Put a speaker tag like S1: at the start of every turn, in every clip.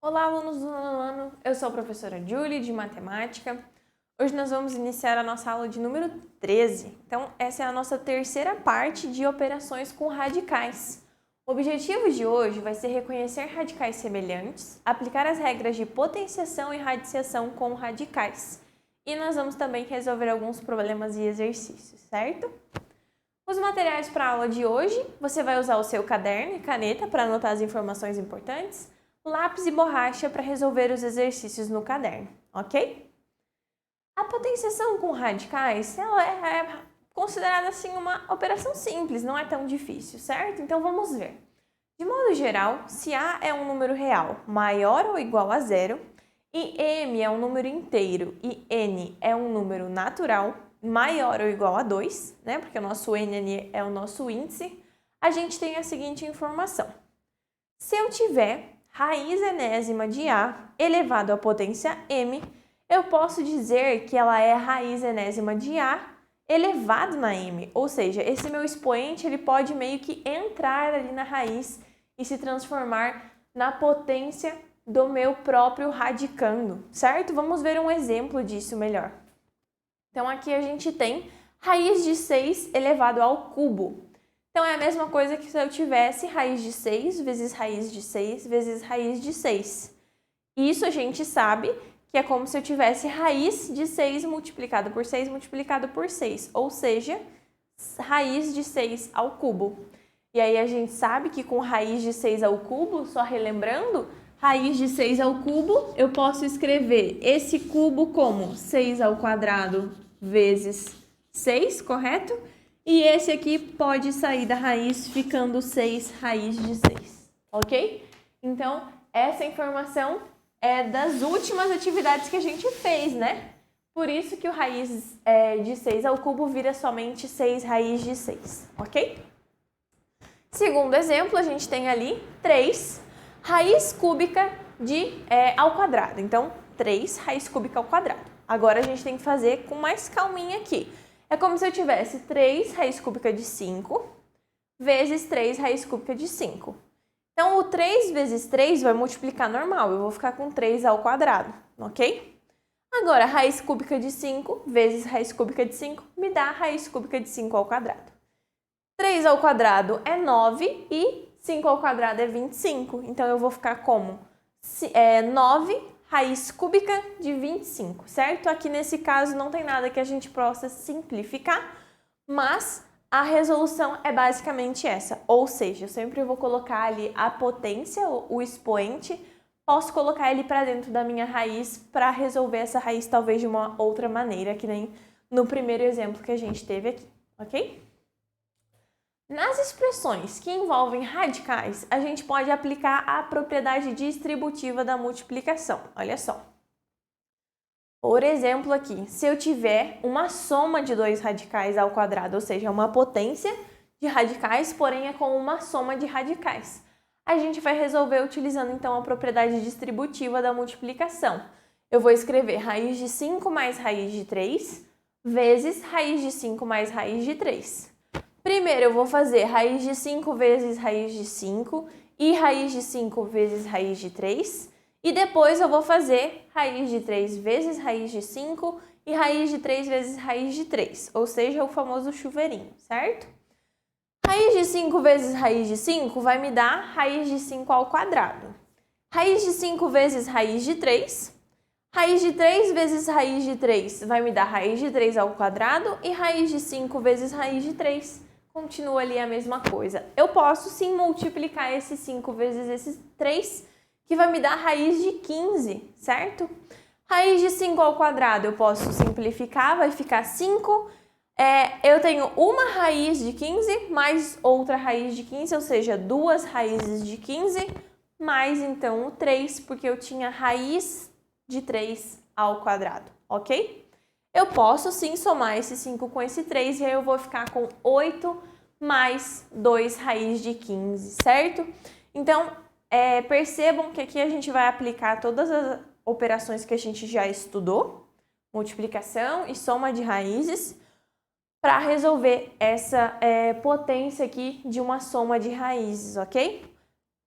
S1: Olá, alunos do nono ano, eu sou a professora Julie, de Matemática. Hoje nós vamos iniciar a nossa aula de número 13. Então, essa é a nossa terceira parte de operações com radicais. O objetivo de hoje vai ser reconhecer radicais semelhantes, aplicar as regras de potenciação e radiciação com radicais. E nós vamos também resolver alguns problemas e exercícios, certo? Os materiais para a aula de hoje, você vai usar o seu caderno e caneta para anotar as informações importantes, lápis e borracha para resolver os exercícios no caderno, ok? A potenciação com radicais, ela é considerada assim uma operação simples, não é tão difícil, certo? Então vamos ver. De modo geral, se A é um número real maior ou igual a zero, e M é um número inteiro e N é um número natural maior ou igual a 2, né? Porque o nosso N é o nosso índice, a gente tem a seguinte informação. Se eu tiver raiz enésima de A elevado à potência M, eu posso dizer que ela é raiz enésima de A elevado na M, ou seja, esse meu expoente ele pode meio que entrar ali na raiz e se transformar na potência do meu próprio radicando, certo? Vamos ver um exemplo disso melhor. Então aqui a gente tem raiz de 6 elevado ao cubo. Então é a mesma coisa que se eu tivesse raiz de 6 vezes raiz de 6 vezes raiz de 6. Isso a gente sabe que é como se eu tivesse raiz de 6 multiplicado por 6 multiplicado por 6, ou seja, raiz de 6 ao cubo. E aí a gente sabe que com raiz de 6 ao cubo, só relembrando, raiz de 6 ao cubo, eu posso escrever esse cubo como 6 ao quadrado vezes 6, correto? E esse aqui pode sair da raiz ficando 6 raiz de 6, ok? Então, essa informação é das últimas atividades que a gente fez, né? Por isso que o raiz de 6 ao cubo vira somente 6 raiz de 6, ok? Segundo exemplo, a gente tem ali 3 raiz cúbica ao quadrado. Então, 3 raiz cúbica ao quadrado. Agora a gente tem que fazer com mais calminha aqui. É como se eu tivesse 3 raiz cúbica de 5 vezes 3 raiz cúbica de 5. Então, o 3 vezes 3 vai multiplicar normal. Eu vou ficar com 3 ao quadrado, ok? Agora, raiz cúbica de 5 vezes raiz cúbica de 5 me dá raiz cúbica de 5 ao quadrado. 3 ao quadrado é 9 e 5 ao quadrado é 25. Então, eu vou ficar como 9 raiz cúbica de 25, certo? Aqui nesse caso não tem nada que a gente possa simplificar, mas a resolução é basicamente essa. Ou seja, eu sempre vou colocar ali a potência, o expoente, posso colocar ele para dentro da minha raiz para resolver essa raiz talvez de uma outra maneira, que nem no primeiro exemplo que a gente teve aqui, ok? Nas expressões que envolvem radicais, a gente pode aplicar a propriedade distributiva da multiplicação. Olha só. Por exemplo aqui, se eu tiver uma soma de 2 radicais ao quadrado, ou seja, uma potência de radicais, porém é com uma soma de radicais. A gente vai resolver utilizando então a propriedade distributiva da multiplicação. Eu vou escrever raiz de 5 mais raiz de 3 vezes raiz de 5 mais raiz de 3. Primeiro, eu vou fazer raiz de 5 vezes raiz de 5 e raiz de 5 vezes raiz de 3. E depois eu vou fazer raiz de 3 vezes raiz de 5 e raiz de 3 vezes raiz de 3. Ou seja, o famoso chuveirinho, certo? Raiz de 5 vezes raiz de 5 vai me dar raiz de 5 ao quadrado. Raiz de 5 vezes raiz de 3. Raiz de 3 vezes raiz de 3 vai me dar raiz de 3 ao quadrado e raiz de 5 vezes raiz de 3. Continua ali a mesma coisa. Eu posso sim multiplicar esse 5 vezes esse 3, que vai me dar raiz de 15, certo? Raiz de 5 ao quadrado eu posso simplificar, vai ficar 5. Eu tenho uma raiz de 15 mais outra raiz de 15, ou seja, duas raízes de 15, mais então o 3, porque eu tinha raiz de 3 ao quadrado, ok? Eu posso sim somar esse 5 com esse 3 e aí eu vou ficar com 8 mais 2 raiz de 15, certo? Então, percebam que aqui a gente vai aplicar todas as operações que a gente já estudou, multiplicação e soma de raízes, para resolver essa potência aqui de uma soma de raízes, ok?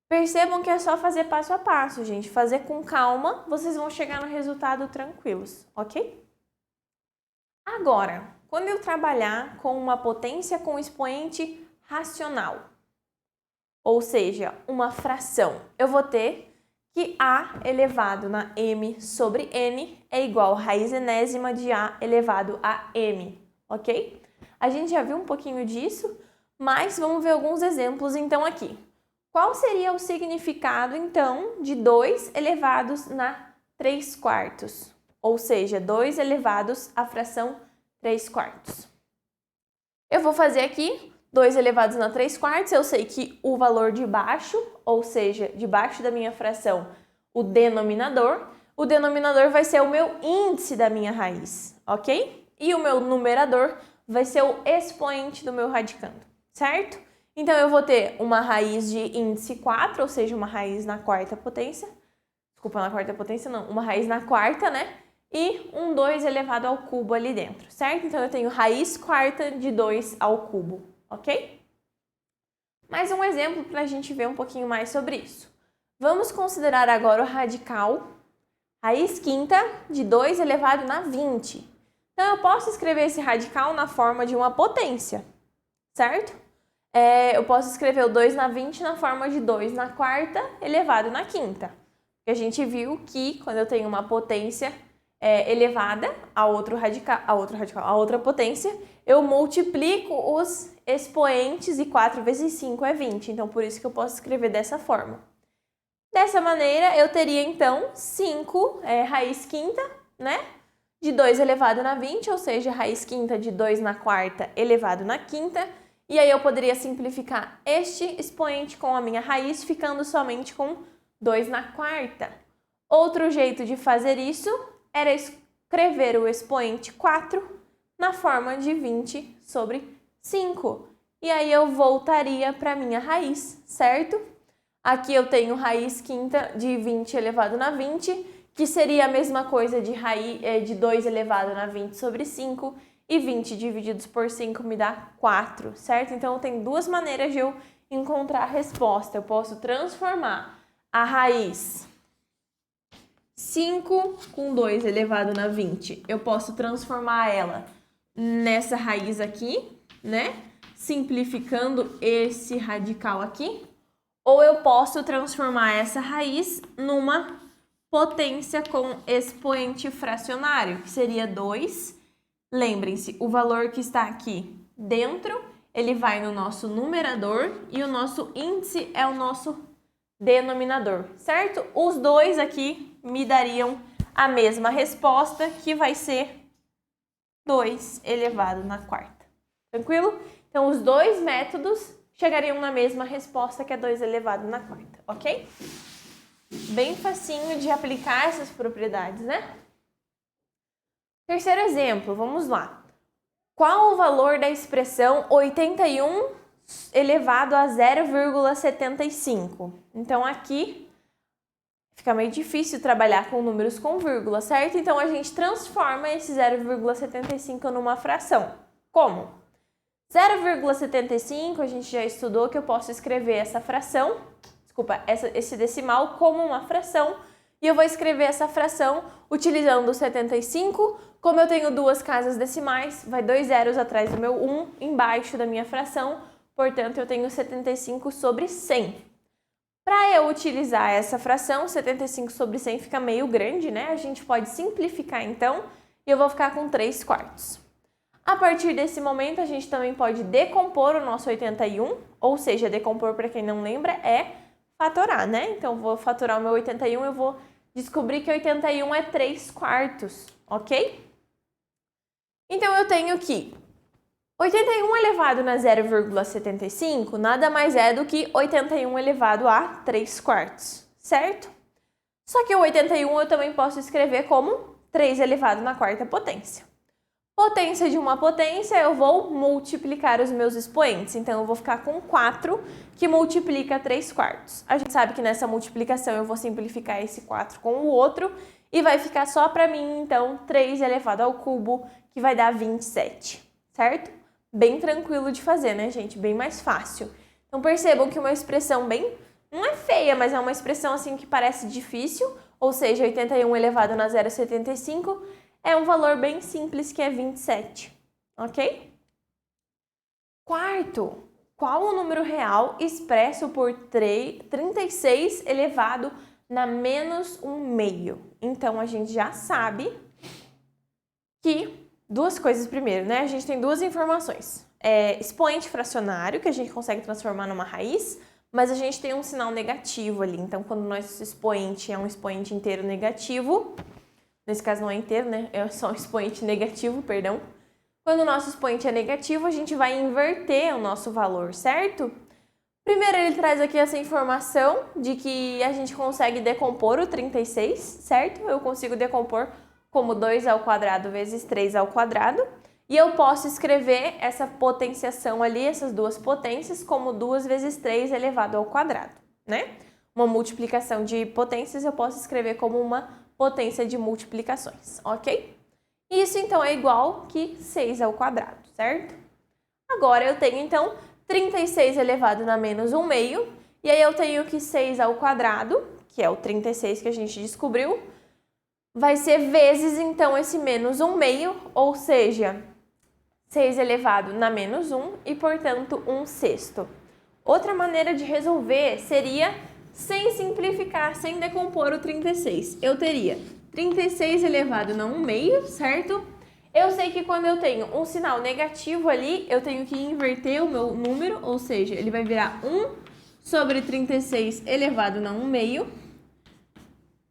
S1: Percebam que é só fazer passo a passo, gente. Fazer com calma, vocês vão chegar no resultado tranquilos, ok? Agora, quando eu trabalhar com uma potência com expoente racional, ou seja, uma fração, eu vou ter que a elevado na m sobre n é igual a raiz enésima de a elevado a m, ok? A gente já viu um pouquinho disso, mas vamos ver alguns exemplos então aqui. Qual seria o significado, então, de 2 elevados na 3 quartos? Ou seja, 2 elevados à fração 3 quartos. Eu vou fazer aqui 2 elevados na 3 quartos. Eu sei que o valor de baixo, ou seja, debaixo da minha fração, o denominador vai ser o meu índice da minha raiz, ok? E o meu numerador vai ser o expoente do meu radicando, certo? Então, eu vou ter uma raiz de índice 4, ou seja, uma raiz na quarta potência. Desculpa, na quarta potência não, uma raiz na quarta, né? E um 2 elevado ao cubo ali dentro, certo? Então, eu tenho raiz quarta de 2 ao cubo, ok? Mais um exemplo para a gente ver um pouquinho mais sobre isso. Vamos considerar agora o radical raiz quinta de 2 elevado na 20. Então, eu posso escrever esse radical na forma de uma potência, certo? Eu posso escrever o 2 na 20 na forma de 2 na quarta elevado na quinta. Porque a gente viu que quando eu tenho uma potência elevada a outra potência, eu multiplico os expoentes e 4 vezes 5 é 20. Então, por isso que eu posso escrever dessa forma. Dessa maneira, eu teria, então, 5 raiz quinta, né? De 2 elevado na 20, ou seja, raiz quinta de 2 na quarta elevado na quinta. E aí eu poderia simplificar este expoente com a minha raiz, ficando somente com 2 na quarta. Outro jeito de fazer isso era escrever o expoente 4 na forma de 20 sobre 5. E aí eu voltaria para a minha raiz, certo? Aqui eu tenho raiz quinta de 20 elevado na 20, que seria a mesma coisa de 2 elevado na 20 sobre 5. E 20 divididos por 5 me dá 4, certo? Então, tem duas maneiras de eu encontrar a resposta. Eu posso transformar a raiz 5 com 2 elevado na 20. Eu posso transformar ela nessa raiz aqui, né? Simplificando esse radical aqui. Ou eu posso transformar essa raiz numa potência com expoente fracionário, que seria 2. Lembrem-se, o valor que está aqui dentro, ele vai no nosso numerador e o nosso índice é o nosso denominador, certo? Os dois aqui me dariam a mesma resposta, que vai ser 2 elevado na quarta. Tranquilo? Então, os dois métodos chegariam na mesma resposta, que é 2 elevado na quarta, ok? Bem facinho de aplicar essas propriedades, né? Terceiro exemplo, vamos lá. Qual o valor da expressão 81 elevado a 0,75? Então, aqui fica meio difícil trabalhar com números com vírgula, certo? Então, a gente transforma esse 0,75 numa fração. Como? 0,75, a gente já estudou que eu posso escrever essa fração, esse decimal como uma fração, e eu vou escrever essa fração utilizando o 75. Como eu tenho duas casas decimais, vai 2 zeros atrás do meu 1, embaixo da minha fração, portanto, eu tenho 75 sobre 100. Para eu utilizar essa fração, 75 sobre 100 fica meio grande, né? A gente pode simplificar, então, e eu vou ficar com 3 quartos. A partir desse momento, a gente também pode decompor o nosso 81, ou seja, decompor, para quem não lembra, é fatorar, né? Então, eu vou fatorar o meu 81, eu vou descobrir que 81 é 3 quartos, ok? Então, eu tenho que 81 elevado na 0,75 nada mais é do que 81 elevado a 3 quartos, certo? Só que o 81 eu também posso escrever como 3 elevado na quarta potência. Potência de uma potência, eu vou multiplicar os meus expoentes. Então, eu vou ficar com 4, que multiplica 3 quartos. A gente sabe que nessa multiplicação eu vou simplificar esse 4 com o outro e vai ficar só para mim, então, 3 elevado ao cubo, que vai dar 27, certo? Bem tranquilo de fazer, né, gente? Bem mais fácil. Então, percebam que uma expressão bem não é feia, mas é uma expressão assim que parece difícil, ou seja, 81 elevado na 0,75 é um valor bem simples que é 27, ok? Quarto, qual o número real expresso por 36 elevado na menos 1/2? Então, a gente já sabe que duas coisas primeiro, né? A gente tem duas informações. Expoente fracionário, que a gente consegue transformar numa raiz, mas a gente tem um sinal negativo ali. Então, quando o nosso expoente é um expoente inteiro negativo, nesse caso não é inteiro, né? É só um expoente negativo, perdão. Quando o nosso expoente é negativo, a gente vai inverter o nosso valor, certo? Primeiro, ele traz aqui essa informação de que a gente consegue decompor o 36, certo? Eu consigo decompor como 2 ao quadrado vezes 3 ao quadrado. E eu posso escrever essa potenciação ali, essas duas potências, como 2 vezes 3 elevado ao quadrado, né? Uma multiplicação de potências eu posso escrever como uma potência de multiplicações, ok? Isso, então, é igual que 6 ao quadrado, certo? Agora, eu tenho, então, 36 elevado na menos 1/2, e aí eu tenho que 6 ao quadrado, que é o 36 que a gente descobriu, vai ser vezes, então, esse menos 1/2, ou seja, 6 elevado na menos 1 e, portanto, 1/6. Outra maneira de resolver seria sem simplificar, sem decompor o 36. Eu teria 36 elevado na 1/2, certo? Eu sei que quando eu tenho um sinal negativo ali, eu tenho que inverter o meu número, ou seja, ele vai virar 1 sobre 36 elevado na 1/2.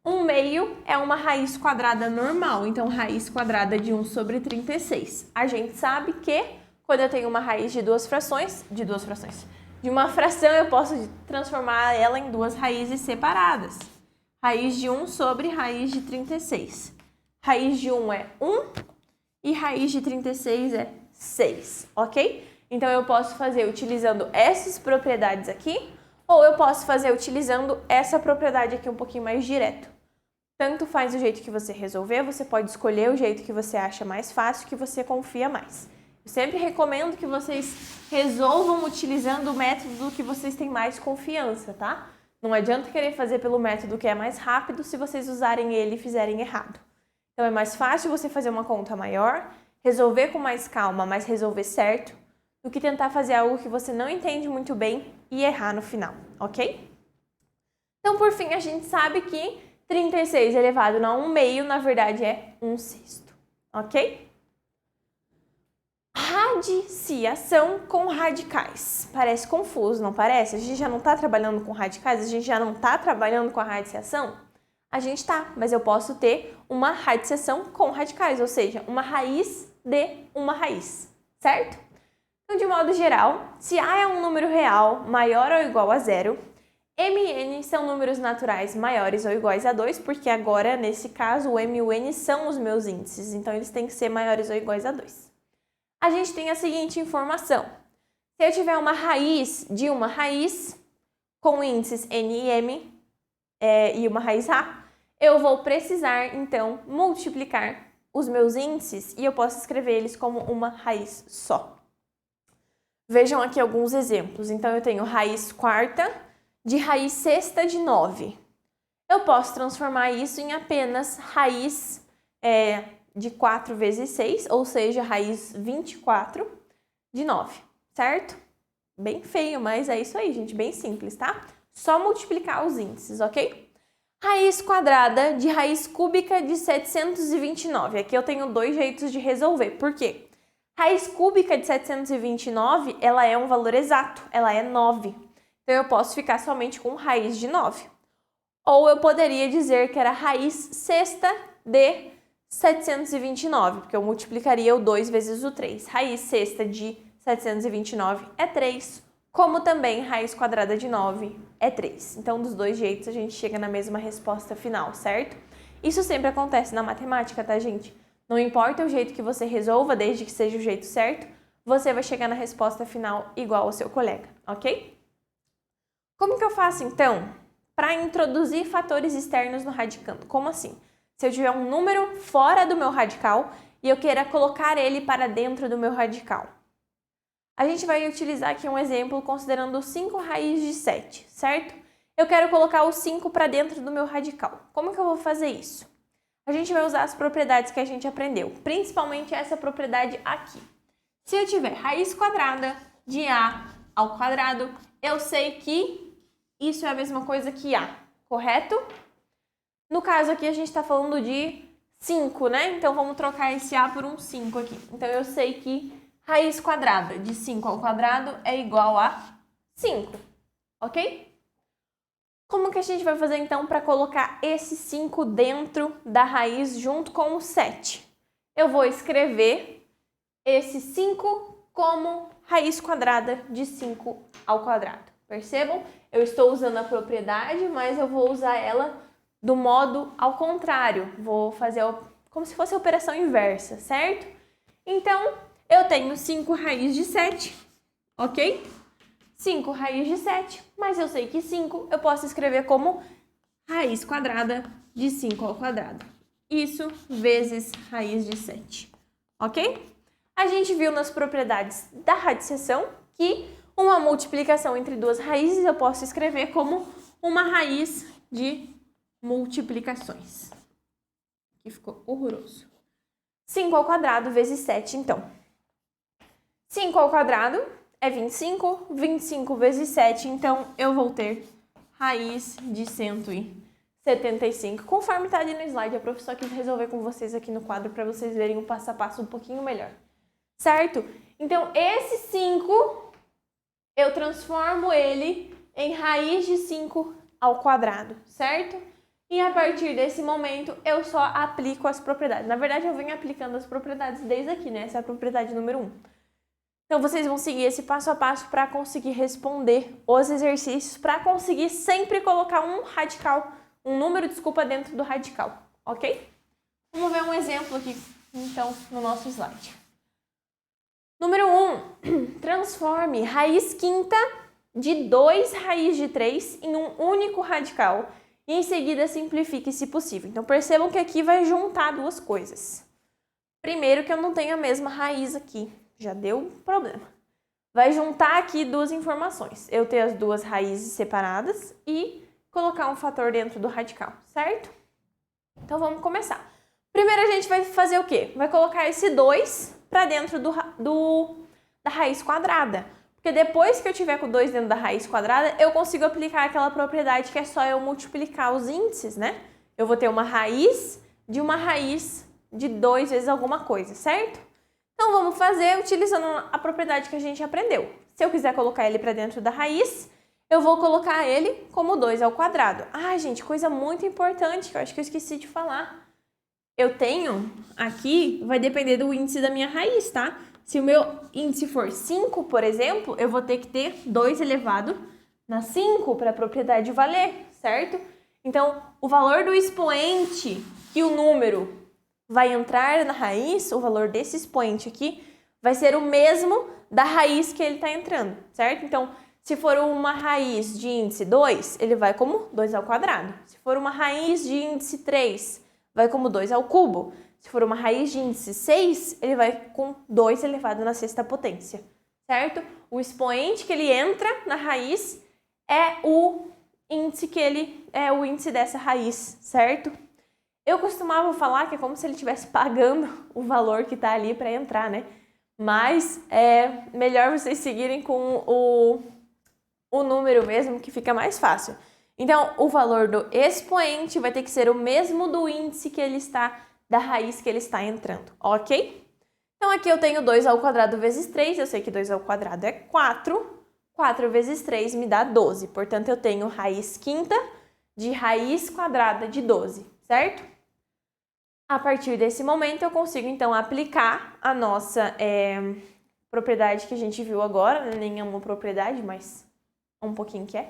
S1: 1/2 é uma raiz quadrada normal, então raiz quadrada de 1 sobre 36. A gente sabe que quando eu tenho uma raiz de uma fração, eu posso transformar ela em duas raízes separadas. Raiz de 1 sobre raiz de 36. Raiz de 1 é 1 e raiz de 36 é 6, ok? Então, eu posso fazer utilizando essas propriedades aqui, ou eu posso fazer utilizando essa propriedade aqui um pouquinho mais direto. Tanto faz o jeito que você resolver, você pode escolher o jeito que você acha mais fácil, que você confia mais. Eu sempre recomendo que vocês resolvam utilizando o método que vocês têm mais confiança, tá? Não adianta querer fazer pelo método que é mais rápido se vocês usarem ele e fizerem errado. Então, é mais fácil você fazer uma conta maior, resolver com mais calma, mas resolver certo, do que tentar fazer algo que você não entende muito bem e errar no final, ok? Então, por fim, a gente sabe que 36 elevado na 1/2, na verdade, é 1/6, ok? Radiciação com radicais. Parece confuso, não parece? A gente já não está trabalhando com radicais? A gente já não está trabalhando com a radiciação? A gente está, mas eu posso ter uma radiciação com radicais, ou seja, uma raiz de uma raiz, certo? Então, de modo geral, se A é um número real maior ou igual a 0, M e N são números naturais maiores ou iguais a 2, porque agora, nesse caso, o M e o N são os meus índices, então eles têm que ser maiores ou iguais a 2. A gente tem a seguinte informação. Se eu tiver uma raiz de uma raiz com índices N e M e uma raiz A, eu vou precisar, então, multiplicar os meus índices e eu posso escrever eles como uma raiz só. Vejam aqui alguns exemplos. Então, eu tenho raiz quarta de raiz sexta de 9. Eu posso transformar isso em apenas raiz de 4 vezes 6, ou seja, raiz 24 de 9, certo? Bem feio, mas é isso aí, gente, bem simples, tá? Só multiplicar os índices, ok? Raiz quadrada de raiz cúbica de 729. Aqui eu tenho dois jeitos de resolver. Por quê? Raiz cúbica de 729, ela é um valor exato, ela é 9. Então, eu posso ficar somente com raiz de 9. Ou eu poderia dizer que era raiz sexta de 729, porque eu multiplicaria o 2 vezes o 3. Raiz sexta de 729 é 3, como também raiz quadrada de 9 é 3. Então, dos dois jeitos, a gente chega na mesma resposta final, certo? Isso sempre acontece na matemática, tá, gente? Não importa o jeito que você resolva, desde que seja o jeito certo, você vai chegar na resposta final igual ao seu colega, ok? Como que eu faço, então, para introduzir fatores externos no radicando? Como assim? Se eu tiver um número fora do meu radical e eu queira colocar ele para dentro do meu radical. A gente vai utilizar aqui um exemplo considerando 5 raiz de 7, certo? eu quero colocar o 5 para dentro do meu radical. Como que eu vou fazer isso? A gente vai usar as propriedades que a gente aprendeu, principalmente essa propriedade aqui. Se eu tiver raiz quadrada de A ao quadrado, eu sei que isso é a mesma coisa que A, correto? No caso aqui, a gente está falando de 5, né? Então, vamos trocar esse A por um 5 aqui. Então, eu sei que raiz quadrada de 5 ao quadrado é igual a 5, ok? Como que a gente vai fazer, então, para colocar esse 5 dentro da raiz junto com o 7? Eu vou escrever esse 5 como raiz quadrada de 5 ao quadrado. Percebam? Eu estou usando a propriedade, mas eu vou usar ela do modo ao contrário. Vou fazer como se fosse a operação inversa, certo? Então, eu tenho 5 raiz de 7, ok? 5 raiz de 7, mas eu sei que 5 eu posso escrever como raiz quadrada de 5 ao quadrado. Isso vezes raiz de 7, ok? A gente viu nas propriedades da radiciação que uma multiplicação entre duas raízes eu posso escrever como uma raiz de multiplicações. Aqui ficou horroroso. 5 ao quadrado vezes 7, então. 5 ao quadrado é 25, 25 vezes 7, então eu vou ter raiz de 175. Conforme está ali no slide, a professora quis resolver com vocês aqui no quadro para vocês verem o passo a passo um pouquinho melhor. Certo? Então, esse 5, eu transformo ele em raiz de 5 ao quadrado, certo? E a partir desse momento, eu só aplico as propriedades. Na verdade, eu venho aplicando as propriedades desde aqui, né? Essa é a propriedade número 1. Então, vocês vão seguir esse passo a passo para conseguir responder os exercícios, para conseguir sempre colocar um número, dentro do radical, ok? Vamos ver um exemplo aqui, então, no nosso slide. Número 1, transforme raiz quinta de 2 raiz de 3 em um único radical e em seguida simplifique se possível. Então, percebam que aqui vai juntar duas coisas. Primeiro que eu não tenho a mesma raiz aqui, já deu problema. Vai juntar aqui duas informações, eu ter as duas raízes separadas e colocar um fator dentro do radical, certo? Então, vamos começar. Primeiro a gente vai fazer o quê? Vai colocar esse 2 para dentro da raiz quadrada. Porque depois que eu tiver com 2 dentro da raiz quadrada, eu consigo aplicar aquela propriedade que é só eu multiplicar os índices, né? Eu vou ter uma raiz de 2 vezes alguma coisa, certo? Então, vamos fazer utilizando a propriedade que a gente aprendeu. Se eu quiser colocar ele para dentro da raiz, eu vou colocar ele como 2 ao quadrado. Ah, gente, coisa muito importante que eu acho que eu esqueci de falar. Eu tenho aqui, vai depender do índice da minha raiz, tá? Se o meu índice for 5, por exemplo, eu vou ter que ter 2 elevado na 5 para a propriedade valer, certo? Então, o valor do expoente que o número vai entrar na raiz, o valor desse expoente aqui, vai ser o mesmo da raiz que ele está entrando, certo? Então, se for uma raiz de índice 2, ele vai como 2 ao quadrado. Se for uma raiz de índice 3, vai como 2 ao cubo. Se for uma raiz de índice 6, ele vai com 2 elevado na sexta potência, certo? O expoente que ele entra na raiz é o índice dessa raiz, certo? Eu costumava falar que é como se ele estivesse pagando o valor que está ali para entrar, né? Mas é melhor vocês seguirem com o número mesmo, que fica mais fácil. Então, o valor do expoente vai ter que ser o mesmo do índice que ele está, da raiz que ele está entrando, ok? Então, aqui eu tenho 2 ao quadrado vezes 3, eu sei que 2 ao quadrado é 4. 4 vezes 3 me dá 12, portanto, eu tenho raiz quinta de raiz quadrada de 12, certo? A partir desse momento, eu consigo, então, aplicar a nossa propriedade que a gente viu agora, né? Nem é uma propriedade, mas um pouquinho que é.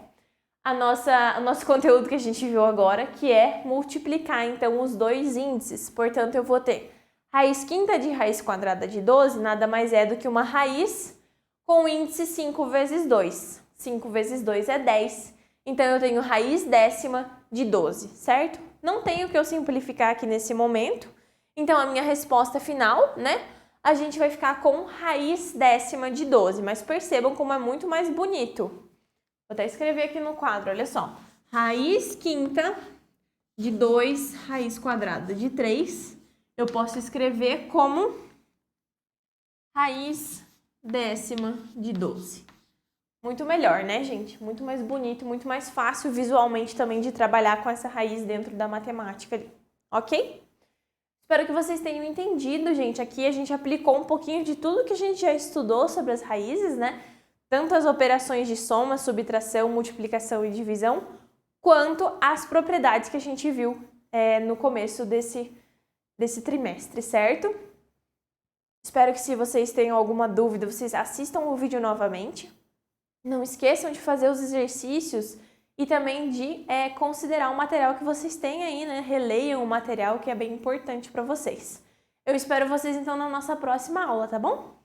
S1: O nosso conteúdo que a gente viu agora, que é multiplicar, então, os dois índices. Portanto, eu vou ter raiz quinta de raiz quadrada de 12, nada mais é do que uma raiz com o índice 5 vezes 2. 5 vezes 2 é 10. Então, eu tenho raiz décima de 12, certo? Não tenho que eu simplificar aqui nesse momento. Então, a minha resposta final, né? A gente vai ficar com raiz décima de 12. Mas percebam como é muito mais bonito. Vou até escrever aqui no quadro, olha só. raiz quinta de 2 raiz quadrada de 3, eu posso escrever como raiz décima de 12. Muito melhor, né, gente? Muito mais bonito, muito mais fácil visualmente também de trabalhar com essa raiz dentro da matemática ali, ok? Espero que vocês tenham entendido, gente. Aqui a gente aplicou um pouquinho de tudo que a gente já estudou sobre as raízes, né? Tanto as operações de soma, subtração, multiplicação e divisão, quanto as propriedades que a gente viu no começo desse trimestre, certo? Espero que, se vocês tenham alguma dúvida, vocês assistam o vídeo novamente. Não esqueçam de fazer os exercícios e também de considerar o material que vocês têm aí, né? Releiam o material, que é bem importante para vocês. Eu espero vocês, então, na nossa próxima aula, tá bom?